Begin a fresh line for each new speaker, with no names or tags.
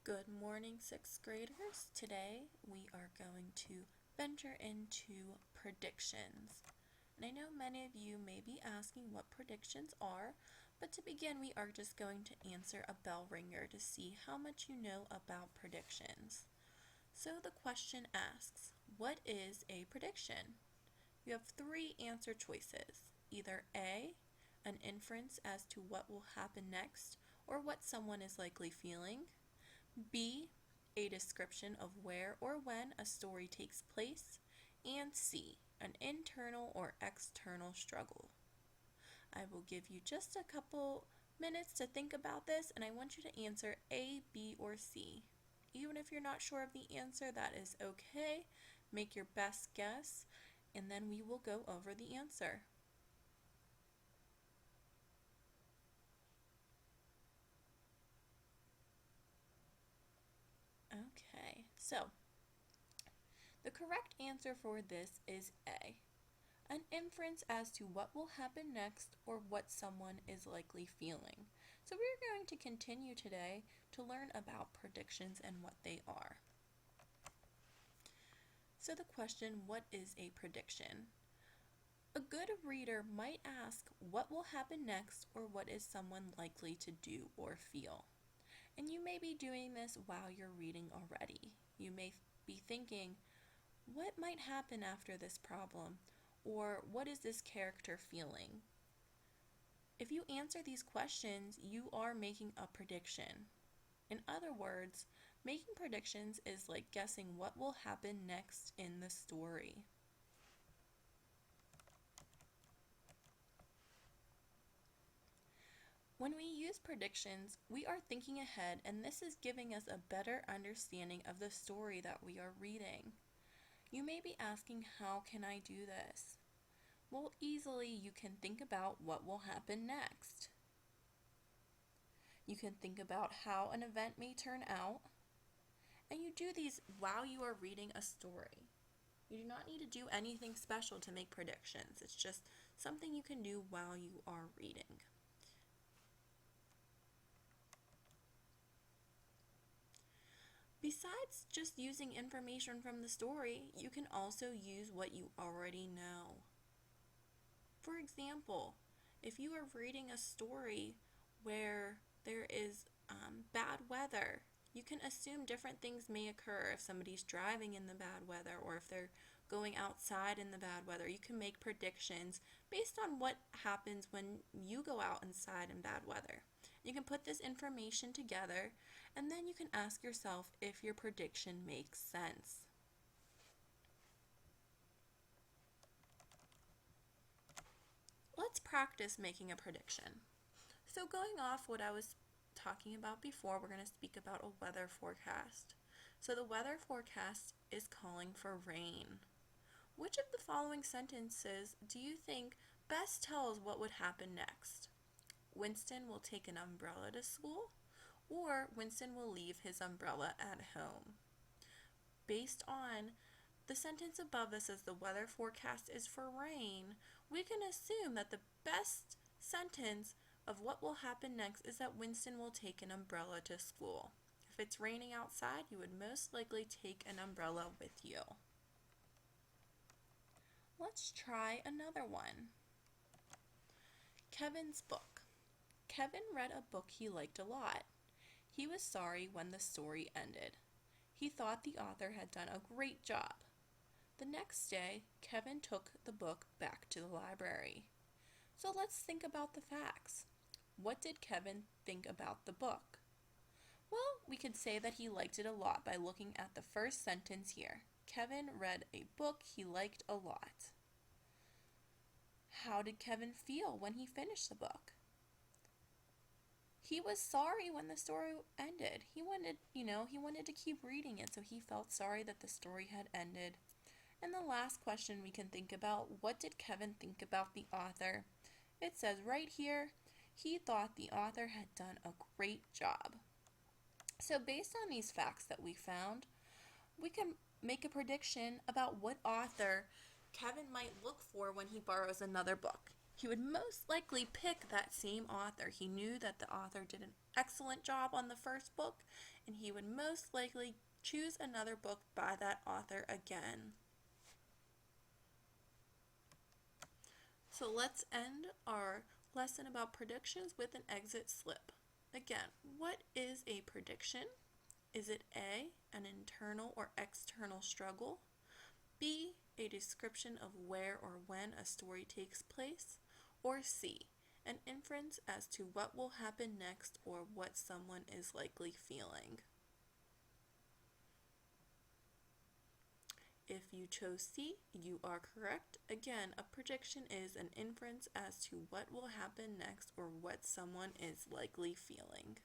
Good morning, sixth graders. Today we are going to venture into predictions. And I know many of you may be asking what predictions are, but to begin, we are just going to answer a bell ringer to see how much you know about predictions. So the question asks, what is a prediction? You have three answer choices, either A, an inference as to what will happen next or what someone is likely feeling, B, a description of where or when a story takes place, and C, an internal or external struggle. I will give you just a couple minutes to think about this, and I want you to answer A, B, or C. Even if you're not sure of the answer, that is okay. Make your best guess, and then we will go over the answer. Okay, so the correct answer for this is A, an inference as to what will happen next or what someone is likely feeling. So we're going to continue today to learn about predictions and what they are. So the question, what is a prediction? A good reader might ask what will happen next or what is someone likely to do or feel. And you may be doing this while you're reading already. You may be thinking, what might happen after this problem? Or what is this character feeling? If you answer these questions, you are making a prediction. In other words, making predictions is like guessing what will happen next in the story. When we use predictions, we are thinking ahead, and this is giving us a better understanding of the story that we are reading. You may be asking, how can I do this? Well, easily you can think about what will happen next. You can think about how an event may turn out, and you do these while you are reading a story. You do not need to do anything special to make predictions. It's just something you can do while you are reading. Besides just using information from the story, you can also use what you already know. For example, if you are reading a story where there is bad weather, you can assume different things may occur if somebody's driving in the bad weather or if they're going outside in the bad weather. You can make predictions based on what happens when you go out inside in bad weather. You can put this information together, and then you can ask yourself if your prediction makes sense. Let's practice making a prediction. So going off what I was talking about before, we're going to speak about a weather forecast. So the weather forecast is calling for rain. Which of the following sentences do you think best tells what would happen next? Winston will take an umbrella to school, or Winston will leave his umbrella at home. Based on the sentence above that says the weather forecast is for rain, we can assume that the best sentence of what will happen next is that Winston will take an umbrella to school. If it's raining outside, you would most likely take an umbrella with you. Let's try another one. Kevin's book. Kevin read a book he liked a lot. He was sorry when the story ended. He thought the author had done a great job. The next day, Kevin took the book back to the library. So let's think about the facts. What did Kevin think about the book? Well, we could say that he liked it a lot by looking at the first sentence here. Kevin read a book he liked a lot. How did Kevin feel when he finished the book? He was sorry when the story ended. He wanted to keep reading it, so he felt sorry that the story had ended. And the last question we can think about, what did Kevin think about the author? It says right here, he thought the author had done a great job. So based on these facts that we found, we can make a prediction about what author Kevin might look for when he borrows another book. he would most likely pick that same author. He knew that the author did an excellent job on the first book, and he would most likely choose another book by that author again. So let's end our lesson about predictions with an exit slip. Again, what is a prediction? Is it A, an internal or external struggle? B, a description of where or when a story takes place? Or C, an inference as to what will happen next or what someone is likely feeling? If you chose C, you are correct. Again, a prediction is an inference as to what will happen next or what someone is likely feeling.